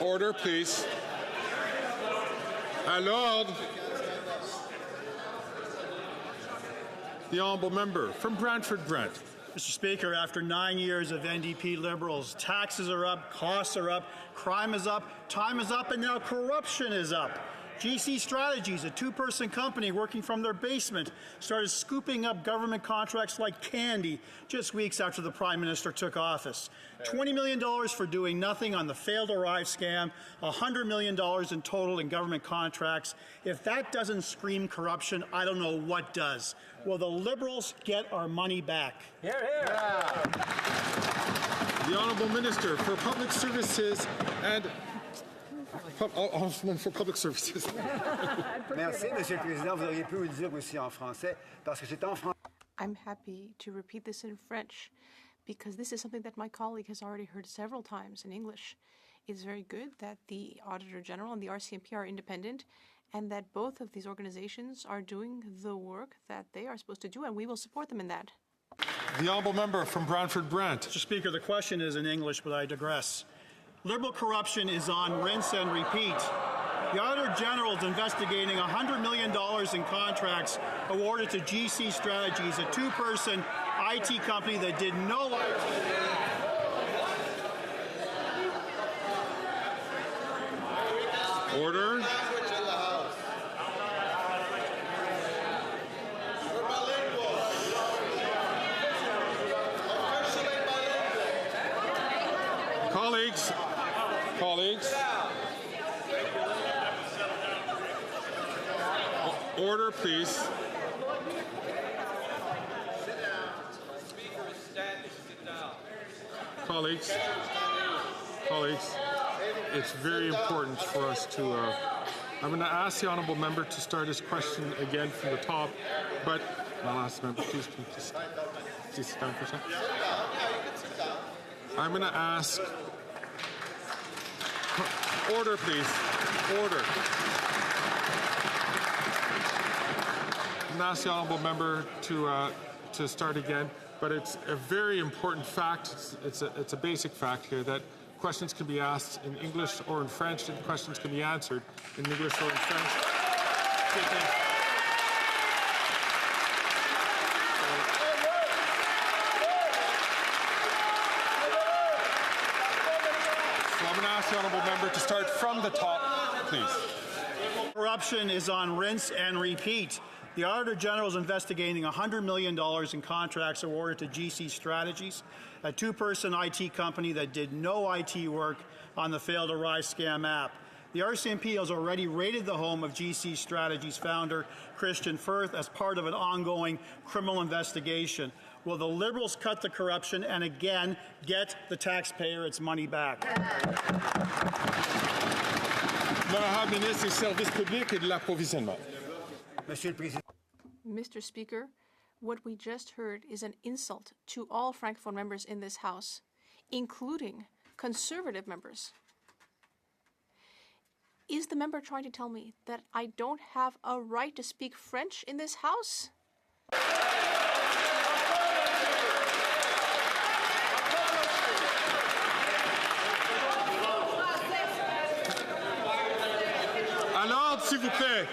Order, please. À l'ordre. The honourable member from Brantford Brent. Mr. Speaker, after 9 years of NDP Liberals, taxes are up, costs are up, crime is up, time is up, and now corruption is up. GC Strategies, a two-person company working from their basement, started scooping up government contracts like candy just weeks after the Prime Minister took office. $20 million for doing nothing on the failed Arrive scam, $100 million in total in government contracts. If that doesn't scream corruption, I don't know what does. Will the Liberals get our money back? Hear, hear. Yeah. The Honourable Minister for Public Services and for Public Services. Merci, Monsieur le Président. Vous auriez pu le dire aussi en français, parce que c'est en français. I'm happy to repeat this in French, because this is something that my colleague has already heard several times in English. It's very good that the Auditor General and the RCMP are independent, and that both of these organizations are doing the work that they are supposed to do, and we will support them in that. The Honourable Member from Brantford Brent. Mr. Speaker, the question is in English, but I digress. Liberal corruption is on rinse and repeat. The Auditor General is investigating $100 million in contracts awarded to GC Strategies, a two-person IT company that did no Order. Colleagues. Order, please. Colleagues, it's very important for us to, I'm going to ask the Honourable Member to start his question again from the top, but I'll ask the member, please sit down for a second. I'm going to ask, order please, order. I'm going to ask the Honourable Member to start again. But it's a very important fact, it's a basic fact here, that questions can be asked in English or in French, and questions can be answered in English or in French. So I'm going to ask the Honourable Member to start from the top, please. Corruption is on rinse and repeat. The Auditor General is investigating $100 million in contracts awarded to GC Strategies, a two-person IT company that did no IT work on the failed Arrive scam app. The RCMP has already raided the home of GC Strategies founder Christian Firth as part of an ongoing criminal investigation. Will the Liberals cut the corruption and again get the taxpayer its money back? L'honorable ministre des Services publics et de l'approvisionnement. Mr. Speaker, what we just heard is an insult to all Francophone members in this House, including Conservative members. Is the member trying to tell me that I don't have a right to speak French in this House? À l'ordre, s'il vous plaît.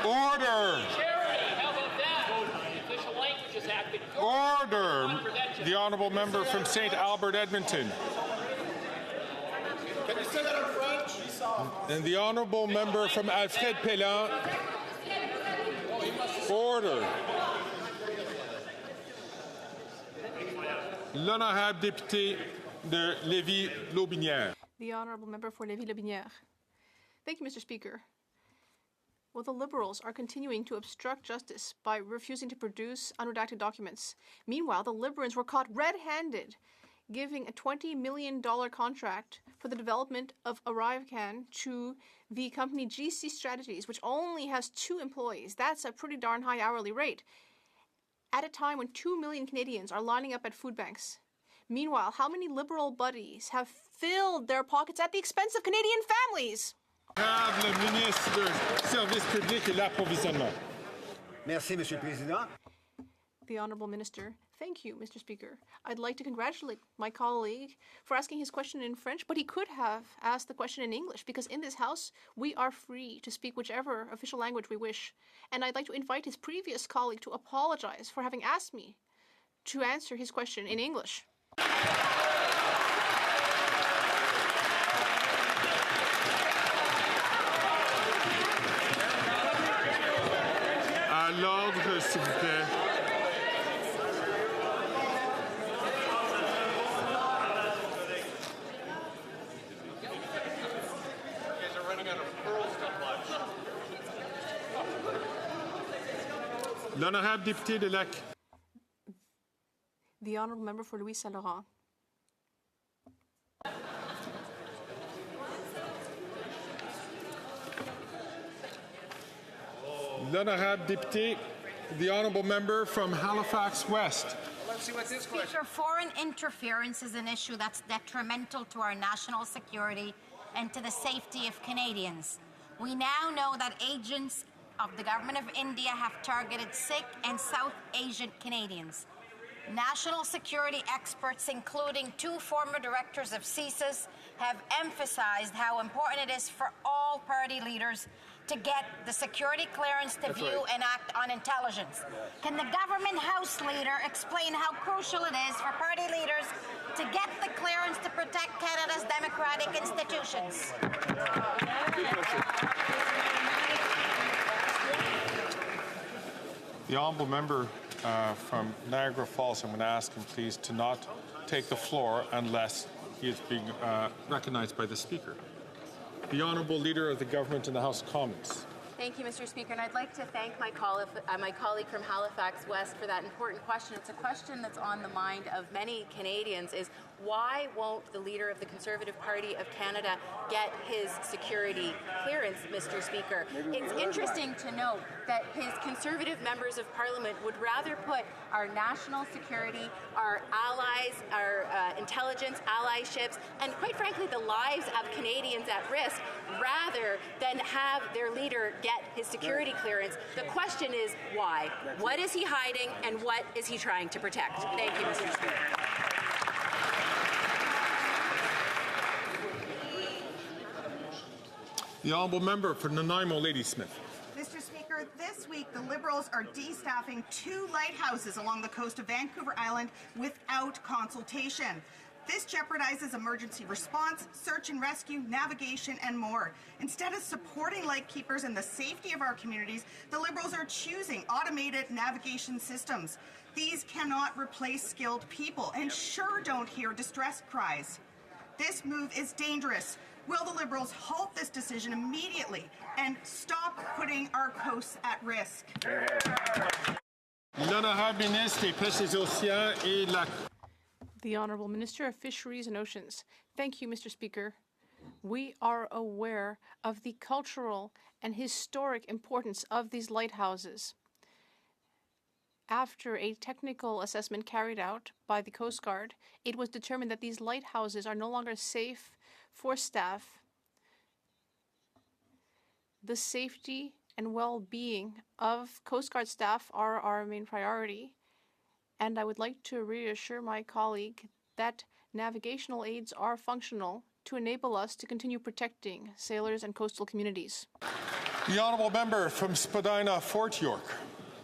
Order. Order. The Honourable Member from St. Albert, Edmonton. Can you say that in French? And the Honourable Member from Alfred Pellan. Order. L'honorable député de Lévis-Lotbinière. The Honourable Member for Lévis-Lotbinière. Thank you, Mr. Speaker. Well, the Liberals are continuing to obstruct justice by refusing to produce unredacted documents. Meanwhile, the Liberals were caught red-handed giving a $20 million contract for the development of ArriveCan to the company GC Strategies, which only has 2 employees. That's a pretty darn high hourly rate at a time when 2 million Canadians are lining up at food banks. Meanwhile, how many Liberal buddies have filled their pockets at the expense of Canadian families? Le ministre du Service public et l'approvisionnement. Merci, Monsieur le Président. The Honourable Minister. Thank you, Mr. Speaker. I'd like to congratulate my colleague for asking his question in French, but he could have asked the question in English because in this House, we are free to speak whichever official language we wish. And I'd like to invite his previous colleague to apologize for having asked me to answer his question in English. À l'ordre, s'il vous plaît. L'honorable député de Lac. The honourable member for Louis Saint-Laurent. L'honorable député, the honourable member from Halifax West. Speaker, foreign interference is an issue that's detrimental to our national security and to the safety of Canadians. We now know that agents of the Government of India have targeted Sikh and South Asian Canadians. National security experts, including 2 former directors of CSIS, have emphasized how important it is for all party leaders to get the security clearance to view and act on intelligence. Can the government House leader explain how crucial it is for party leaders to get the clearance to protect Canada's democratic institutions? The honourable member from Niagara Falls, I'm going to ask him please to not take the floor unless he is being recognized by the Speaker. The Honourable Leader of the Government in the House of Commons. Thank you, Mr. Speaker, and I'd like to thank my colleague from Halifax West for that important question. It's a question that's on the mind of many Canadians, is why won't the leader of the Conservative Party of Canada get his security clearance, Mr. Speaker? It's interesting to note that his Conservative members of Parliament would rather put our national security, our allies, our intelligence, allyships, and quite frankly the lives of Canadians at risk rather than have their leader get his security clearance. The question is why? What is he hiding and what is he trying to protect? Thank you, Mr. Speaker. The Honourable Member for Nanaimo, Ladysmith. Mr. Speaker, this week the Liberals are destaffing 2 lighthouses along the coast of Vancouver Island without consultation. This jeopardizes emergency response, search and rescue, navigation, and more. Instead of supporting lightkeepers and the safety of our communities, the Liberals are choosing automated navigation systems. These cannot replace skilled people and sure don't hear distress cries. This move is dangerous. Will the Liberals halt this decision immediately and stop putting our coasts at risk? L'Honorable Ministre des Pêches et Océans et la... The Honourable Minister of Fisheries and Oceans. Thank you, Mr. Speaker. We are aware of the cultural and historic importance of these lighthouses. After a technical assessment carried out by the Coast Guard, it was determined that these lighthouses are no longer safe for staff. The safety and well-being of Coast Guard staff are our main priority, and I would like to reassure my colleague that navigational aids are functional to enable us to continue protecting sailors and coastal communities. The Honourable Member from Spadina, Fort York.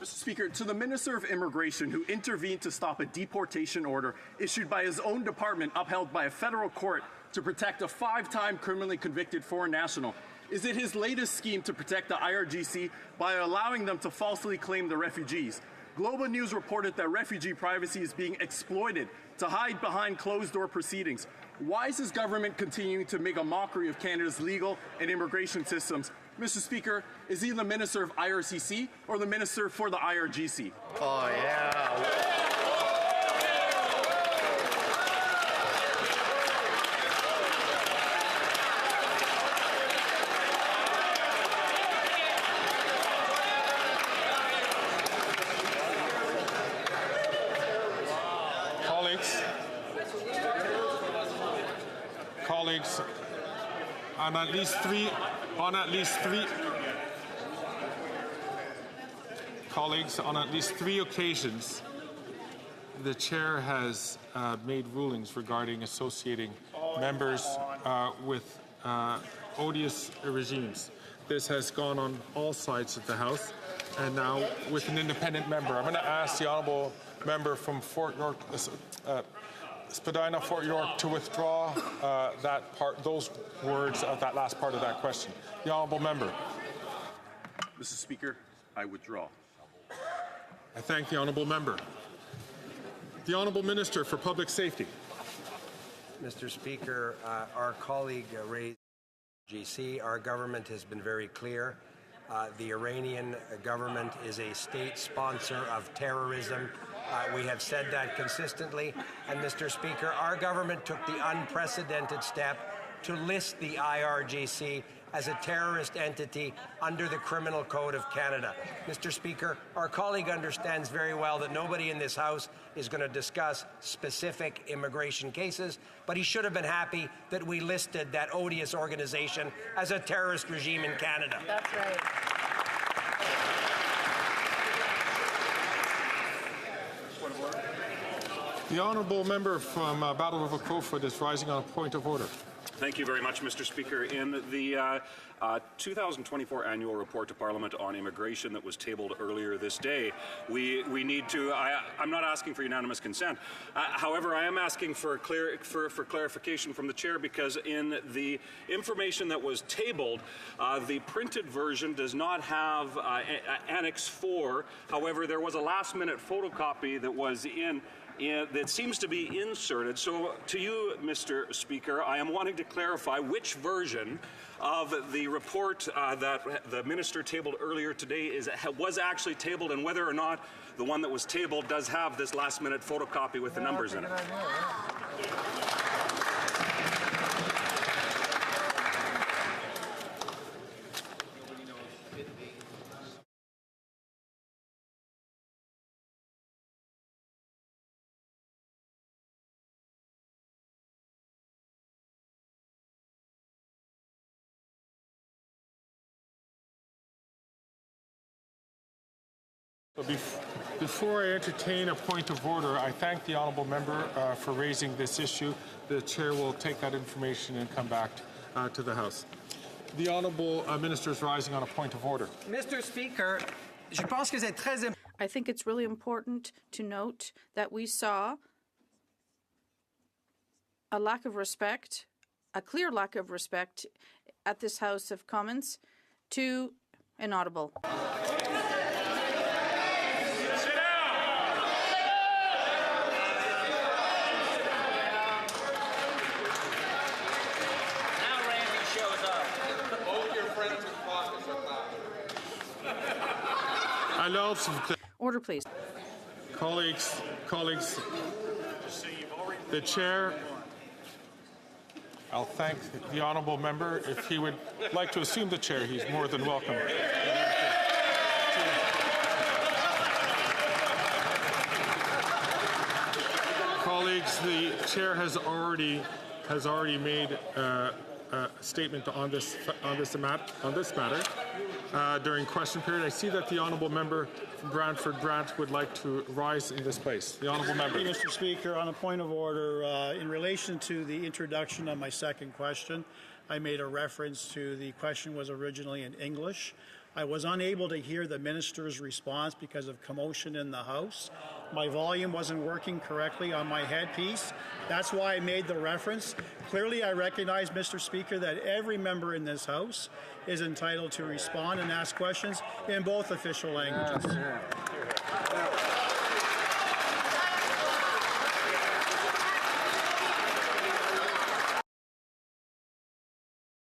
Mr. Speaker, to the Minister of Immigration who intervened to stop a deportation order issued by his own department upheld by a federal court to protect a 5-time criminally convicted foreign national, is it his latest scheme to protect the IRGC by allowing them to falsely claim the refugees? Global News reported that refugee privacy is being exploited to hide behind closed-door proceedings. Why is his government continuing to make a mockery of Canada's legal and immigration systems? Mr. Speaker, is he the Minister of IRCC or the Minister for the IRGC? Oh, yeah. Colleagues, on at least three occasions, the chair has made rulings regarding associating members with odious regimes. This has gone on all sides of the House, and now with an independent member. I'm going to ask the honourable member from Fort York, Spadina, Fort York, to withdraw those words of that last part of that question. The honourable member. Mr. Speaker, I withdraw. I thank the honourable member. The honourable Minister for Public Safety. Mr. Speaker, our colleague raised GC. Our government has been very clear. The Iranian government is a state sponsor of terrorism. We have said that consistently. And Mr. Speaker, our government took the unprecedented step to list the IRGC as a terrorist entity under the Criminal Code of Canada. Mr. Speaker, our colleague understands very well that nobody in this House is going to discuss specific immigration cases, but he should have been happy that we listed that odious organization as a terrorist regime in Canada. That's right. The honourable member from Battle River Crowfoot is rising on a point of order. Thank you very much, Mr. Speaker. In the 2024 annual report to Parliament on immigration that was tabled earlier this day, we need to. I'm not asking for unanimous consent. However, I am asking for clarification from the chair, because in the information that was tabled, the printed version does not have Annex 4. However, there was a last-minute photocopy that was that seems to be inserted. So to you, Mr. Speaker, I am wanting to clarify which version of the report that the minister tabled earlier today was actually tabled, and whether or not the one that was tabled does have this last-minute photocopy with the numbers in it. Before I entertain a point of order, I thank the honourable member for raising this issue. The chair will take that information and come back to the House. The honourable minister is rising on a point of order. Mr. Speaker, je pense que c'est très important. I think it's really important to note that we saw a lack of respect, a clear lack of respect at this House of Commons to inaudible. Order, please. Colleagues, the chair, I'll thank the honourable member. If he would like to assume the chair, he's more than welcome. Colleagues, the chair has already made a statement on this matter during question period. I see that the honourable member from Brantford Brant would like to rise in this place. The honourable member. Thank you, Mr. Speaker. On a point of order, in relation to the introduction of my second question, I made a reference to the question was originally in English. I was unable to hear the minister's response because of commotion in the House. My volume wasn't working correctly on my headpiece. That's why I made the reference. Clearly, I recognize, Mr. Speaker, that every member in this House is entitled to respond and ask questions in both official languages.